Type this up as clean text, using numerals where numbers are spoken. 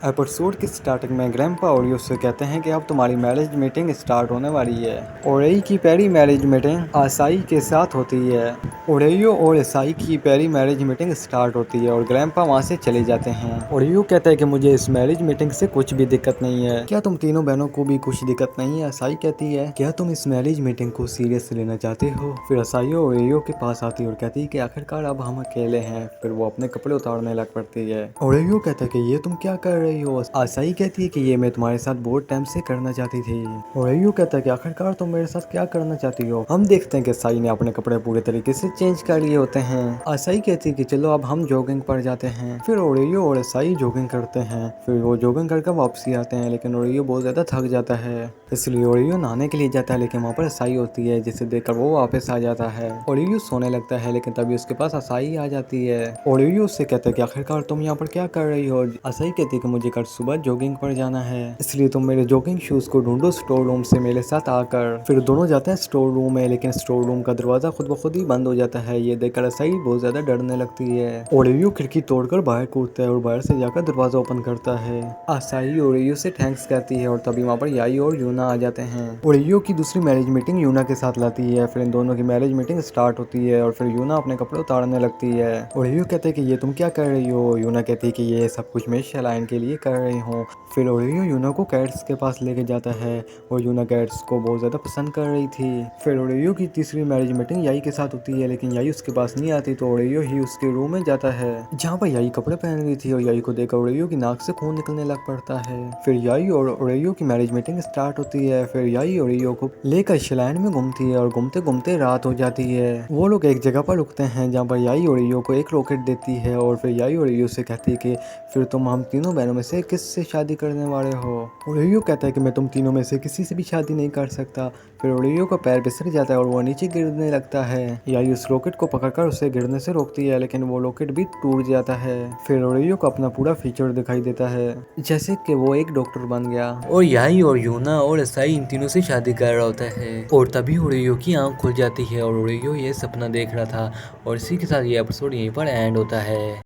Episode की starting में grandpa Oreo से कहते हैं कि अब तुम्हारी मैरिज मीटिंग स्टार्ट होने वाली है। ओरेई की पहली मैरिज मीटिंग आसाई के साथ होती है। ओरेयो और आसाई की पहली मैरिज मीटिंग स्टार्ट होती है और ग्रैंपा वहां से चले जाते हैं। ओरेयो कहता है कि मुझे इस मैरिज मीटिंग से कुछ भी दिक्कत नहीं है। क्या तुम तीनों बहनों को भी कुछ दिक्कत नहीं है? आसाई कहती है क्या तुम इस मैरिज मीटिंग को सीरियस लेना चाहते हो? फिर आसाई ओरेयो के पास आती है और कहती है कि आखिरकार अब हम अकेले हैं। फिर वो अपने कपड़े उतारने लग पड़ती है। ओरेयो कहता है कि ये तुम क्या कर रही हो? आसाई कहती है कि ये मैं तुम्हारे साथ बहुत टाइम से करना चाहती थी। ओरेयो कहता है कि आखिरकार तुम मेरे साथ क्या करना चाहती हो? हम देखते हैं कि आसाई ने अपने कपड़े पूरे तरीके से चेंज कर लिए होते हैं। आसाई कहती है कि चलो अब हम जॉगिंग पर जाते हैं। फिर ओरेयो और आसाई जॉगिंग करते हैं। फिर वो जॉगिंग करके वापसी आते हैं, लेकिन ओरेयो बहुत ज्यादा थक जाता है, इसलिए ओरेयो नहाने के लिए जाता है। लेकिन वहाँ पर आसाई होती है, जिसे देखकर वो वापस आ जाता है। ओरेयो सोने लगता है, लेकिन तभी उसके पास आसाई आ जाती है। ओरेयो उससे कहता है कि आखिरकार तुम यहाँ पर क्या कर रही हो? आसाई कहती है कि मुझे कल सुबह जॉगिंग पर जाना है, इसलिए तुम मेरे जॉगिंग शूज को ढूंढो स्टोर रूम से मेरे साथ आकर। फिर दोनों जाते हैं स्टोर रूम में, लेकिन स्टोर रूम का दरवाजा खुद ब खुद ही बंद हो जाता है। ये देखकर आसाई बहुत ज्यादा डरने लगती है। ओरेयो खिड़की तोड़कर बाहर कूदता है और बाहर से जाकर दरवाजा ओपन करता है। आसाई ओरेयो से थैंक्स कहती है और तभी वहाँ पर याई और यूना आ जाते हैं। ओरेयो की दूसरी मैरिज मीटिंग यूना के साथ लाती है। फिर इन दोनों की मैरिज मीटिंग स्टार्ट होती है और फिर यूना अपने कपड़े उतारने लगती है। ओरेयो कहते हैं कि ये तुम क्या कर रही हो? यूना कहती है कि ये सब कुछ मैं शलाइन के लिए कर रही हूँ। फिर ओरेयो यूना को कैट्स के पास लेके जाता है और यूना कैट्स को बहुत ज़्यादा पसंद कर रही थी। फिर ओरेयो की तीसरी मैरिज मीटिंग याई के साथ होती है, लेकिन याई उसके पास नहीं आती, तो ओरेयो ही उसके रूम में जाता है जहाँ पर याई कपड़े पहन रही थी और याई को देखकर ओरेयो की नाक से खून निकलने लग पड़ता है। फिर याई और ओरेयो की मैरिज मीटिंग स्टार्ट होती है। फिर याई ओरेयो को लेकर शलाइन में घूमती है और घूमते घूमते रात हो जाती है। वो लोग एक जगह पर रुकते हैं जहाँ पर याई ओरेयो को एक रॉकेट देती है और फिर याई ओरेयो से कहती है कि फिर तुम हम तीनों बहनों में से किससे शादी करने वाले हो? ओरेयो कहता है कि मैं तुम तीनों में से किसी से भी शादी नहीं कर सकता। फिर ओरेयो का पैर फिसल जाता है और वो नीचे गिरने लगता है। याई उस रॉकेट को पकड़कर उसे गिरने से रोकती है, लेकिन वो रॉकेट भी टूट जाता है। फिर ओरेयो को अपना पूरा फ्यूचर दिखाई देता है, जैसे कि वो एक डॉक्टर बन गया। और याई और यूना और असाई इन तीनों से शादी कर रहा होता है और तभी ओरेयो की आंख खुल जाती है और ओरेयो ये सपना देख रहा था। और इसी के साथ ये एपिसोड यहीं पर एंड होता है।